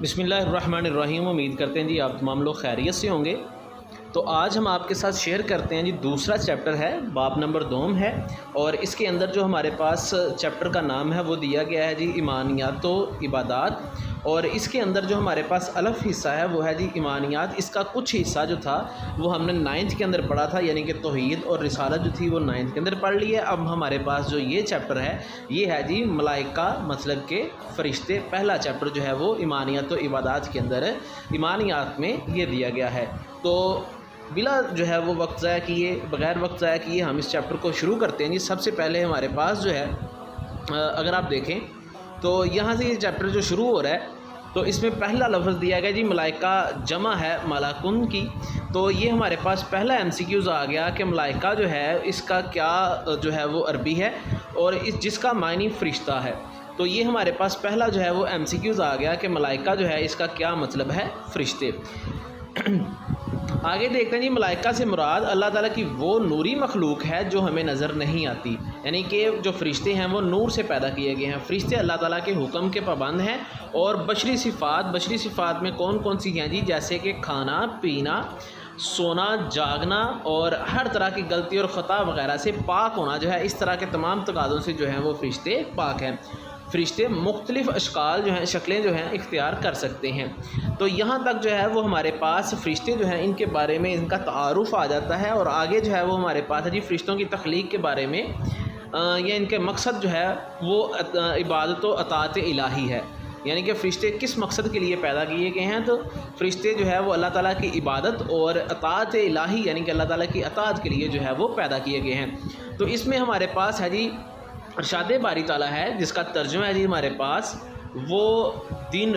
بسم اللہ الرحمن الرحیم۔ امید کرتے ہیں جی آپ تمام لوگ خیریت سے ہوں گے۔ تو آج ہم آپ کے ساتھ شیئر کرتے ہیں جی دوسرا چیپٹر ہے، باب نمبر 2 ہے، اور اس کے اندر جو ہمارے پاس چیپٹر کا نام ہے وہ دیا گیا ہے جی ایمانیات و عبادات، اور اس کے اندر جو ہمارے پاس الف حصہ ہے وہ ہے جی ایمانیات۔ اس کا کچھ حصہ جو تھا وہ ہم نے 9th کے اندر پڑھا تھا، یعنی کہ توحید اور رسالت جو تھی وہ 9th کے اندر پڑھ لی ہے۔ اب ہمارے پاس جو یہ چیپٹر ہے یہ ہے جی ملائکہ، مطلب کہ فرشتے۔ پہلا چیپٹر جو ہے وہ ایمانیات و عبادات کے اندر ایمانیات میں یہ دیا گیا ہے۔ تو بلا جو ہے وہ وقت ضائع کیے، بغیر وقت ضائع کیے ہم اس چیپٹر کو شروع کرتے ہیں جی۔ سب سے پہلے ہمارے پاس جو ہے اگر آپ دیکھیں تو یہاں سے یہ چیپٹر جو شروع ہو رہا ہے تو اس میں پہلا لفظ دیا گیا جی ملائکہ، جمع ہے ملاکن کی۔ تو یہ ہمارے پاس پہلا MCQs آ گیا کہ ملائکہ جو ہے اس کا کیا جو ہے وہ عربی ہے، اور جس کا معنی فرشتہ ہے۔ تو یہ ہمارے پاس پہلا جو ہے وہ MCQs آ گیا کہ ملائکہ جو ہے اس کا کیا مطلب ہے، فرشتے۔ آگے دیکھتے ہیں جی ملائکہ سے مراد اللہ تعالیٰ کی وہ نوری مخلوق ہے جو ہمیں نظر نہیں آتی، یعنی کہ جو فرشتے ہیں وہ نور سے پیدا کیے گئے ہیں۔ فرشتے اللہ تعالیٰ کے حکم کے پابند ہیں، اور بشری صفات میں کون کون سی ہیں جی، جیسے کہ کھانا پینا، سونا جاگنا، اور ہر طرح کی غلطی اور خطا وغیرہ سے پاک ہونا جو ہے، اس طرح کے تمام تقاضوں سے جو ہیں وہ فرشتے پاک ہیں۔ فرشتے مختلف اشکال جو ہیں، شکلیں جو ہیں اختیار کر سکتے ہیں۔ تو یہاں تک جو ہے وہ ہمارے پاس فرشتے جو ہیں ان کے بارے میں ان کا تعارف آ جاتا ہے، اور آگے جو ہے وہ ہمارے پاس ہے جی فرشتوں کی تخلیق کے بارے میں یا ان کے مقصد جو ہے وہ عبادت و اطاعت الہی ہے، یعنی کہ فرشتے کس مقصد کے لیے پیدا کیے گئے ہیں۔ تو فرشتے جو ہے وہ اللہ تعالیٰ کی عبادت اور اطاعت الہی، یعنی کہ اللہ تعالیٰ کی اطاعت کے لیے جو ہے وہ پیدا کیے گئے ہیں۔ تو اس میں ہمارے پاس ہے جی ارشاد باری تعالیٰ ہے، جس کا ترجمہ ہے جی ہمارے پاس وہ دن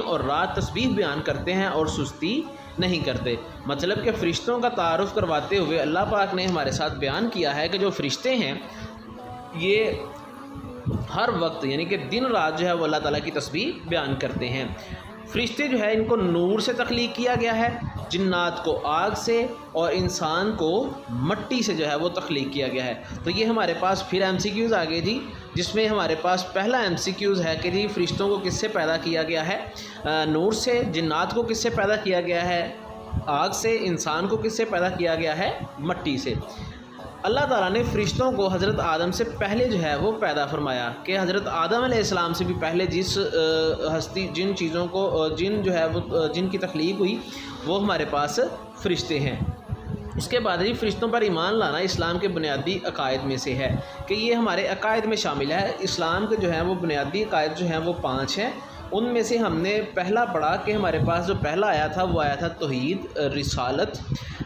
اور رات تسبیح بیان کرتے ہیں اور سستی نہیں کرتے۔ مطلب کہ فرشتوں کا تعارف کرواتے ہوئے اللہ پاک نے ہمارے ساتھ بیان کیا ہے کہ جو فرشتے ہیں یہ ہر وقت، یعنی کہ دن رات جو ہے وہ اللہ تعالیٰ کی تسبیح بیان کرتے ہیں۔ فرشتے جو ہے ان کو نور سے تخلیق کیا گیا ہے، جنات کو آگ سے، اور انسان کو مٹی سے جو ہے وہ تخلیق کیا گیا ہے۔ تو یہ ہمارے پاس پھر MCQs آ گئے جی، جس میں ہمارے پاس پہلا MCQs ہے کہ جی فرشتوں کو کس سے پیدا کیا گیا ہے، نور سے، جنات کو کس سے پیدا کیا گیا ہے، آگ سے، انسان کو کس سے پیدا کیا گیا ہے، مٹی سے۔ اللہ تعالیٰ نے فرشتوں کو حضرت آدم سے پہلے جو ہے وہ پیدا فرمایا، کہ حضرت آدم علیہ السلام سے بھی پہلے جس ہستی، جن چیزوں کو، جو ہے وہ جن کی تخلیق ہوئی وہ ہمارے پاس فرشتے ہیں۔ اس کے بعد ہی فرشتوں پر ایمان لانا اسلام کے بنیادی عقائد میں سے ہے، کہ یہ ہمارے عقائد میں شامل ہے۔ اسلام کے جو ہیں وہ بنیادی عقائد جو ہیں وہ 5 ہیں۔ ان میں سے ہم نے پہلا پڑھا کہ ہمارے پاس جو پہلا آیا تھا وہ آیا تھا توحید، رسالت،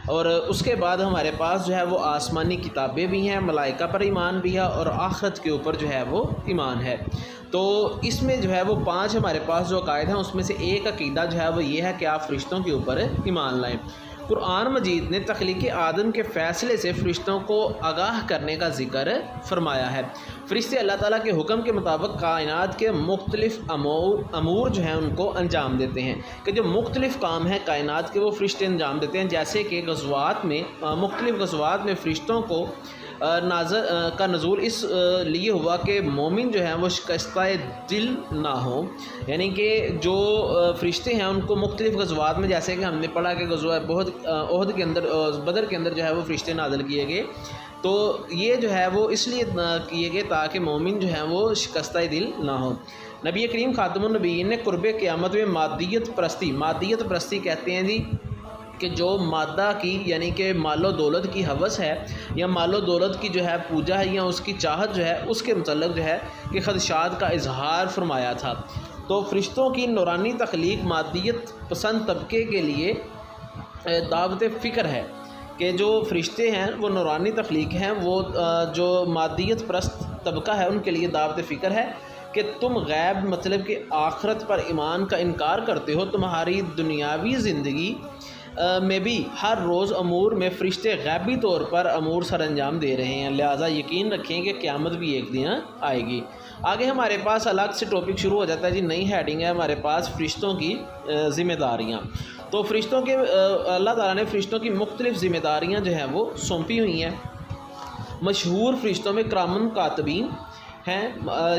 اور اس کے بعد ہمارے پاس جو ہے وہ آسمانی کتابیں بھی ہیں، ملائکہ پر ایمان بھی ہے، اور آخرت کے اوپر جو ہے وہ ایمان ہے۔ تو اس میں جو ہے وہ 5 ہمارے پاس جو عقائد ہیں اس میں سے ایک عقیدہ جو ہے وہ یہ ہے کہ آپ فرشتوں کے اوپر ایمان لائیں۔ قرآن مجید نے تخلیق آدم کے فیصلے سے فرشتوں کو آگاہ کرنے کا ذکر فرمایا ہے۔ فرشتے اللہ تعالیٰ کے حکم کے مطابق کائنات کے مختلف امور جو ہیں ان کو انجام دیتے ہیں، کہ جو مختلف کام ہیں کائنات کے وہ فرشتے انجام دیتے ہیں، جیسے کہ مختلف غزوات میں فرشتوں کو کا نزول اس لیے ہوا کہ مومن جو ہیں وہ شکستہ دل نہ ہوں، یعنی کہ جو فرشتے ہیں ان کو مختلف غزوات میں، جیسے کہ ہم نے پڑھا کہ غزوہ احد کے اندر، بدر کے اندر جو ہے وہ فرشتے نازل کیے گئے، تو یہ جو ہے وہ اس لیے کیے گئے تاکہ مومن جو ہیں وہ شکستہ دل نہ ہوں۔ نبی کریم خاتم النبیین نے قرب قیامت میں مادیت پرستی کہتے ہیں جی کہ جو مادہ کی، یعنی کہ مال و دولت کی ہوس ہے، یا مال و دولت کی جو ہے پوجا ہے، یا اس کی چاہت جو ہے، اس کے متعلق جو ہے کہ خدشات کا اظہار فرمایا تھا۔ تو فرشتوں کی نورانی تخلیق مادیت پسند طبقے کے لیے دعوت فکر ہے، کہ جو فرشتے ہیں وہ نورانی تخلیق ہیں، وہ جو مادیت پرست طبقہ ہے ان کے لیے دعوت فکر ہے کہ تم غیب، مطلب کہ آخرت پر ایمان کا انکار کرتے ہو۔ تمہاری دنیاوی زندگی میں بھی ہر روز امور میں فرشتے غیبی طور پر امور سر انجام دے رہے ہیں، لہٰذا یقین رکھیں کہ قیامت بھی ایک دن آئے گی۔ آگے ہمارے پاس الگ سے ٹاپک شروع ہو جاتا ہے جی، نئی ہیڈنگ ہے ہمارے پاس فرشتوں کی ذمہ داریاں۔ تو فرشتوں کے اللہ تعالیٰ نے فرشتوں کی مختلف ذمہ داریاں جو ہیں وہ سونپی ہوئی ہیں۔ مشہور فرشتوں میں کرامن کاتبین، ہیں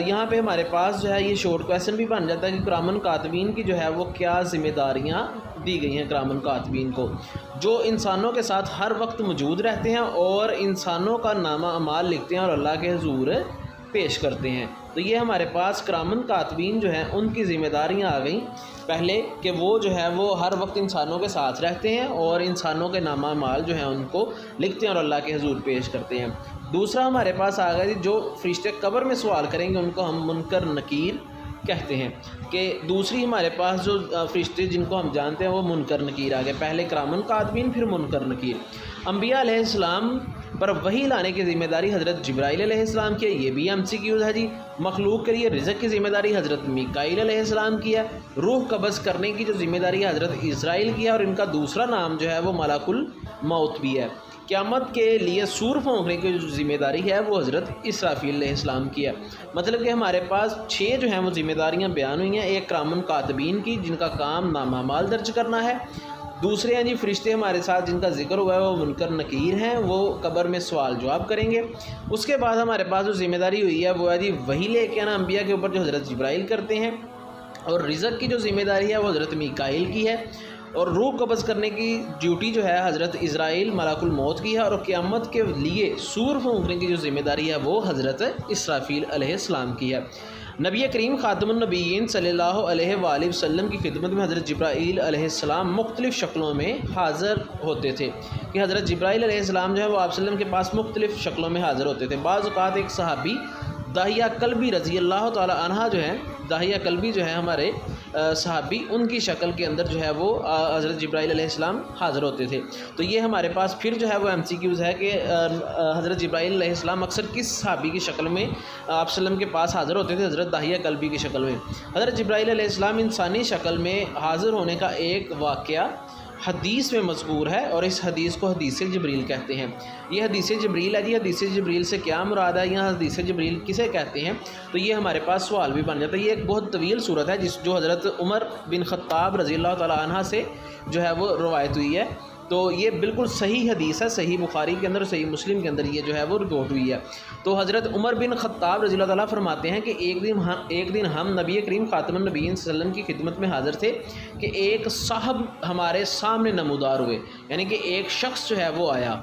یہاں پہ ہمارے پاس جو ہے یہ شارٹ کویسچن بھی بن جاتا ہے کہ کرامن کاتبین کی جو ہے وہ کیا ذمہ داریاں دی گئی ہیں کرامن کاتبین کو، جو انسانوں کے ساتھ ہر وقت موجود رہتے ہیں اور انسانوں کا نامہ اعمال لکھتے ہیں اور اللہ کے حضور پیش کرتے ہیں۔ تو یہ ہمارے پاس کرامن کاتبین جو ہیں ان کی ذمہ داریاں آ گئیں پہلے کہ وہ جو ہے وہ ہر وقت انسانوں کے ساتھ رہتے ہیں اور انسانوں کے نامہ اعمال جو ہیں ان کو لکھتے ہیں اور اللہ کے حضور پیش کرتے ہیں۔ دوسرا ہمارے پاس آ گیا جو فرشتے قبر میں سوال کریں گے ان کو ہم منکر نکیر کہتے ہیں، کہ دوسری ہمارے پاس جو فرشتے جن کو ہم جانتے ہیں وہ منکر نکیر آ گئے، پہلے کرامن کاتبین پھر منکر نکیر۔ انبیاء علیہ السلام پر وحی لانے کی ذمہ داری حضرت جبرائیل علیہ السلام کی ہے، یہ بھی MCQ ہے جی۔ مخلوق کے لیے رزق کی ذمہ داری حضرت میکائیل علیہ السلام کی ہے۔ روح قبض کرنے کی جو ذمہ داری حضرت اسرائیل کی ہے اور ان کا دوسرا نام جو ہے وہ ملک الموت بھی ہے۔ قیامت کے لیے سور پھونکنے کی جو ذمہ داری ہے وہ حضرت اسرافیل علیہ السلام کی ہے۔ مطلب کہ ہمارے پاس 6 جو ہیں وہ ذمہ داریاں بیان ہوئی ہیں، ایک کرامن کاتبین کی جن کا کام نامہ اعمال درج کرنا ہے، دوسرے ہیں جی فرشتے ہمارے ساتھ جن کا ذکر ہوا ہے وہ منکر نکیر ہیں، وہ قبر میں سوال جواب کریں گے۔ اس کے بعد ہمارے پاس جو ذمہ داری ہوئی ہے وہ ہے جی وحی لے کے آنا انبیاء کے اوپر جو حضرت جبرائیل کرتے ہیں، اور رزق کی جو ذمہ داری ہے وہ حضرت میکائیل کی ہے، اور روح قبض کرنے کی ڈیوٹی جو ہے حضرت اسرائیل ملک الموت کی ہے، اور قیامت کے لیے سور پھونکنے کی جو ذمہ داری ہے وہ حضرت اسرافیل علیہ السلام کی ہے۔ نبی کریم خاتم النبیین صلی اللہ علیہ وآلہ وسلم کی خدمت میں حضرت جبرائیل علیہ السلام مختلف شکلوں میں حاضر ہوتے تھے، کہ حضرت جبرائیل علیہ السلام جو ہے وہ آپ صلی اللہ علیہ وسلم کے پاس مختلف شکلوں میں حاضر ہوتے تھے۔ بعض اوقات ایک صحابی داہیہ کلبی رضی اللہ تعالی عنہ جو ہیں، داہیہ کلبی جو ہے ہمارے صحابی، ان کی شکل کے اندر جو ہے وہ حضرت جبرائیل علیہ السلام حاضر ہوتے تھے۔ تو یہ ہمارے پاس پھر جو ہے وہ MCQs ہے کہ حضرت جبرائیل علیہ السلام اکثر کس صحابی کی شکل میں آپ صلی اللہ علیہ وسلم کے پاس حاضر ہوتے تھے؟ حضرت داہیہ کلبی کی شکل میں۔ حضرت جبرائیل علیہ السلام انسانی شکل میں حاضر ہونے کا ایک واقعہ حدیث میں مذکور ہے، اور اس حدیث کو حدیث جبریل کہتے ہیں۔ یہ حدیث جبریل ہے جی، حدیث جبریل سے کیا مراد ہے، یا حدیث جبریل کسے کہتے ہیں؟ تو یہ ہمارے پاس سوال بھی بن جاتا ہے۔ یہ ایک بہت طویل صورت ہے جو حضرت عمر بن خطاب رضی اللہ تعالی عنہ سے جو ہے وہ روایت ہوئی ہے، تو یہ بالکل صحیح حدیث ہے، صحیح بخاری کے اندر، صحیح مسلم کے اندر یہ جو ہے وہ رپورٹ ہوئی ہے۔ تو حضرت عمر بن خطاب رضی اللہ تعالیٰ فرماتے ہیں کہ ایک دن ہم نبی کریم خاتم النبیین صلی اللہ علیہ وسلم کی خدمت میں حاضر تھے کہ ایک صاحب ہمارے سامنے نمودار ہوئے، یعنی کہ ایک شخص جو ہے وہ آیا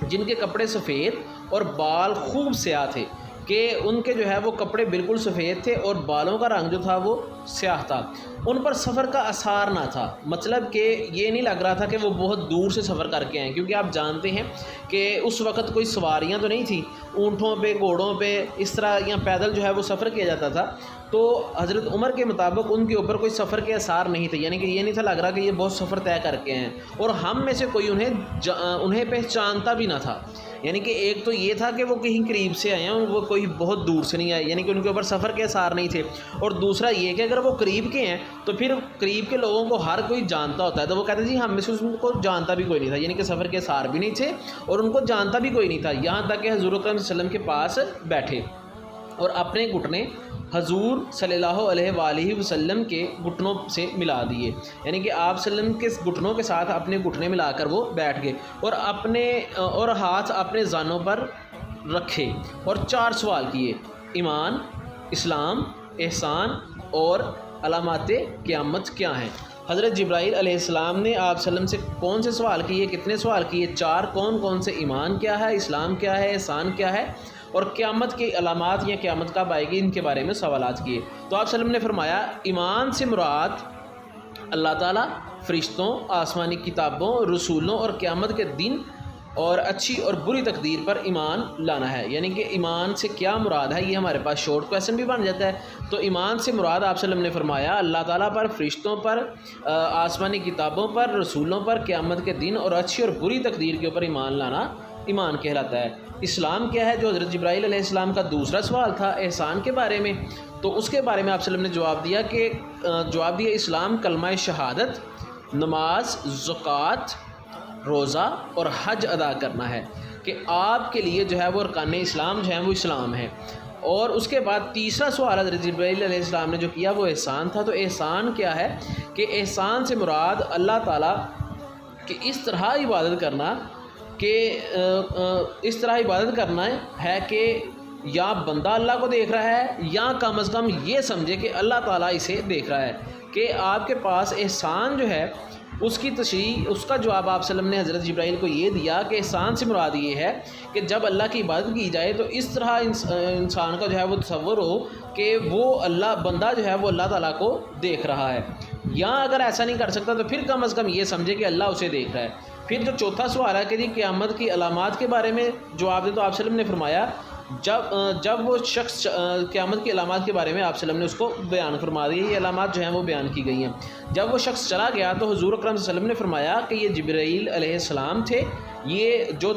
جن کے کپڑے سفید اور بال خوب سیاہ تھے، کہ ان کے جو ہے وہ کپڑے بالکل سفید تھے اور بالوں کا رنگ جو تھا وہ سیاہ تھا، ان پر سفر کا اثار نہ تھا، مطلب کہ یہ نہیں لگ رہا تھا کہ وہ بہت دور سے سفر کر کے آئیں، کیونکہ آپ جانتے ہیں کہ اس وقت کوئی سواریاں تو نہیں تھیں، اونٹوں پہ گھوڑوں پہ اس طرح یا پیدل جو ہے وہ سفر کیا جاتا تھا۔ تو حضرت عمر کے مطابق ان کے اوپر کوئی سفر کے اثار نہیں تھے، یعنی کہ یہ نہیں تھا لگ رہا کہ یہ بہت سفر طے کر کے ہیں، اور ہم میں سے کوئی انہیں پہچانتا بھی نہ تھا، یعنی کہ ایک تو یہ تھا کہ وہ کہیں قریب سے آئے ہیں، وہ کوئی بہت دور سے نہیں آئے، یعنی کہ ان کے اوپر سفر کے اثار نہیں تھے، اور دوسرا یہ کہ اگر وہ قریب کے ہیں تو پھر قریب کے لوگوں کو ہر کوئی جانتا ہوتا ہے، تو وہ کہتے ہیں جی ہم میں سے ان کو جانتا بھی کوئی نہیں تھا، یعنی کہ سفر کے اثار بھی نہیں تھے اور ان کو جانتا بھی کوئی نہیں تھا، یہاں تک کہ حضور اکرم صلی اللہ علیہ وسلم کے پاس بیٹھے اور اپنے گھٹنے حضور صلی اللہ علیہ وآلہ وسلم کے گھٹنوں سے ملا دیے، یعنی کہ آپ صلی اللہ علیہ وسلم کے گھٹنوں کے ساتھ اپنے گھٹنے ملا کر وہ بیٹھ گئے، اور ہاتھ اپنے زانوں پر رکھے اور 4 سوال کیے: ایمان، اسلام، احسان اور علامات قیامت کیا ہیں؟ حضرت جبرائیل علیہ السلام نے آپ صلی اللہ علیہ وسلم سے کون سے سوال کیے؟ کتنے سوال کیے؟ 4۔ کون سے؟ ایمان کیا ہے، اسلام کیا ہے، احسان کیا ہے، اور قیامت کی علامات یا قیامت کب آئے گی، ان کے بارے میں سوالات کیے۔ تو آپ صلی اللہ علیہ وسلم نے فرمایا ایمان سے مراد اللہ تعالیٰ، فرشتوں، آسمانی کتابوں، رسولوں اور قیامت کے دن اور اچھی اور بری تقدیر پر ایمان لانا ہے، یعنی کہ ایمان سے کیا مراد ہے، یہ ہمارے پاس شارٹ کویسچن بھی بن جاتا ہے۔ تو ایمان سے مراد آپ صلی اللہ علیہ وسلم نے فرمایا اللہ تعالیٰ پر، فرشتوں پر، آسمانی کتابوں پر، رسولوں پر، قیامت کے دن اور اچھی اور بری تقدیر کے اوپر ایمان لانا ایمان کہلاتا ہے۔ اسلام کیا ہے، جو حضرت جبرائیل علیہ السلام کا دوسرا سوال تھا احسان کے بارے میں، تو اس کے بارے میں آپ صلی اللہ علیہ وسلم نے جواب دیا اسلام کلمہ شہادت، نماز، زکوٰۃ، روزہ اور حج ادا کرنا ہے، کہ آپ کے لیے جو ہے وہ ارکان اسلام جو ہیں وہ اسلام ہے۔ اور اس کے بعد تیسرا سوال حضرت جبرائیل علیہ السلام نے جو کیا وہ احسان تھا۔ تو احسان کیا ہے کہ احسان سے مراد اللہ تعالیٰ کہ اس طرح عبادت کرنا ہے کہ یا بندہ اللہ کو دیکھ رہا ہے یا کم از کم یہ سمجھے کہ اللہ تعالیٰ اسے دیکھ رہا ہے، کہ آپ کے پاس احسان جو ہے اس کی تشریح، اس کا جواب آپ صلی اللہ علیہ وسلم نے حضرت جبرائیل کو یہ دیا کہ احسان سے مراد یہ ہے کہ جب اللہ کی عبادت کی جائے تو اس طرح انسان کا جو ہے وہ تصور ہو کہ وہ اللہ بندہ جو ہے وہ اللہ تعالیٰ کو دیکھ رہا ہے، یا اگر ایسا نہیں کر سکتا تو پھر کم از کم یہ سمجھے کہ اللہ اسے دیکھ رہا ہے۔ پھر جو چوتھا سوال ہے کہ جی قیامت کی علامات کے بارے میں جواب دے، تو آپ صلی اللہ علیہ وسلم نے فرمایا جب وہ شخص قیامت کی علامات کے بارے میں آپ صلی اللہ علیہ وسلم نے اس کو بیان فرما دیا، یہ علامات جو ہیں وہ بیان کی گئی ہیں۔ جب وہ شخص چلا گیا تو حضور اکرم صلی اللہ علیہ وسلم نے فرمایا کہ یہ جبرائیل علیہ السلام تھے، یہ جو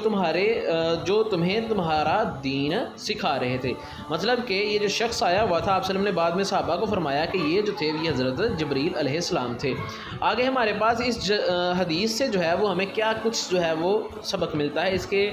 تمہیں تمہارا دین سکھا رہے تھے۔ مطلب کہ یہ جو شخص آیا ہوا تھا، آپ صلی اللہ علیہ وسلم نے بعد میں صحابہ کو فرمایا کہ یہ جو تھے یہ حضرت جبرائیل علیہ السلام تھے۔ آگے ہمارے پاس اس حدیث سے جو ہے وہ ہمیں کیا کچھ جو ہے وہ سبق ملتا ہے، اس کے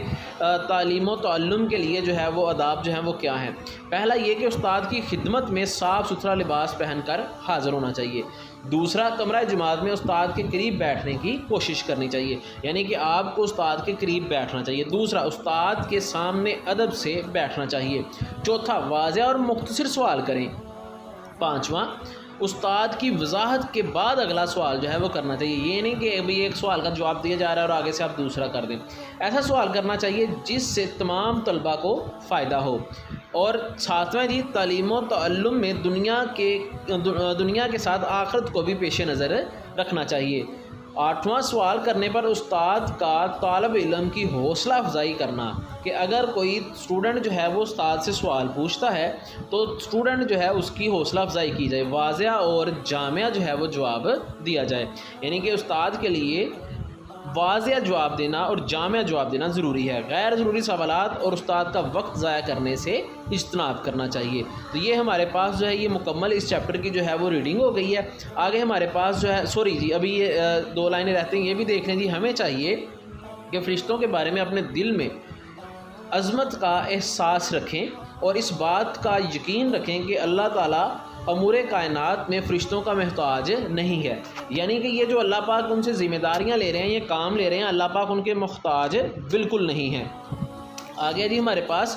تعلیم و تعلم کے لیے جو ہے وہ آداب جو ہیں وہ کیا ہیں۔ پہلا یہ کہ استاد کی خدمت میں صاف ستھرا لباس پہن کر حاضر ہونا چاہیے۔ دوسرا، کمرہ جماعت میں استاد کے قریب بیٹھنے کی کوشش کرنی چاہیے، یعنی کہ آپ کو استاد کے قریب بیٹھنا چاہیے۔ دوسرا، استاد کے سامنے ادب سے بیٹھنا چاہیے۔ چوتھا، واضح اور مختصر سوال کریں۔ پانچواں، استاد کی وضاحت کے بعد اگلا سوال جو ہے وہ کرنا چاہیے، یہ نہیں کہ ابھی ایک سوال کا جواب دیا جا رہا ہے اور آگے سے آپ دوسرا کر دیں۔ ایسا سوال کرنا چاہیے جس سے تمام طلباء کو فائدہ ہو۔ اور ساتواں جی، تعلیم و تعلم میں دنیا کے ساتھ آخرت کو بھی پیش نظر رکھنا چاہیے۔ آٹھواں، سوال کرنے پر استاد کا طالب علم کی حوصلہ افزائی کرنا، کہ اگر کوئی اسٹوڈنٹ جو ہے وہ استاد سے سوال پوچھتا ہے تو اسٹوڈنٹ جو ہے اس کی حوصلہ افزائی کی جائے، واضح اور جامع جو ہے وہ جواب دیا جائے، یعنی کہ استاد کے لیے واضح جواب دینا اور جامع جواب دینا ضروری ہے۔ غیر ضروری سوالات اور استاد کا وقت ضائع کرنے سے اجتناب کرنا چاہیے۔ تو یہ ہمارے پاس جو ہے یہ مکمل اس چیپٹر کی جو ہے وہ ریڈنگ ہو گئی ہے۔ آگے ہمارے پاس جو ہے ابھی یہ 2 لائنیں رہتی ہیں، یہ بھی دیکھ لیں جی۔ ہمیں چاہیے کہ فرشتوں کے بارے میں اپنے دل میں عظمت کا احساس رکھیں اور اس بات کا یقین رکھیں کہ اللہ تعالیٰ امور کائنات میں فرشتوں کا محتاج نہیں ہے، یعنی کہ یہ جو اللہ پاک ان سے ذمہ داریاں لے رہے ہیں، یہ کام لے رہے ہیں، اللہ پاک ان کے محتاج بالکل نہیں ہیں۔ آگے جی ہمارے پاس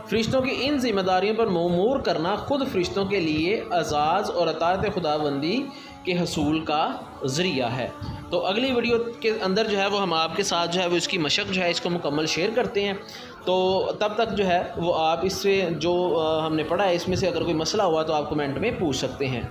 فرشتوں کی ان ذمہ داریوں پر مأمور کرنا خود فرشتوں کے لیے اعزاز اور اطاعت خداوندی کے حصول کا ذریعہ ہے۔ تو اگلی ویڈیو کے اندر جو ہے وہ ہم آپ کے ساتھ جو ہے وہ اس کی مشق جو ہے اس کو مکمل شیئر کرتے ہیں۔ تو تب تک جو ہے وہ آپ اس سے جو ہم نے پڑھا ہے اس میں سے اگر کوئی مسئلہ ہوا تو آپ کمنٹ میں پوچھ سکتے ہیں۔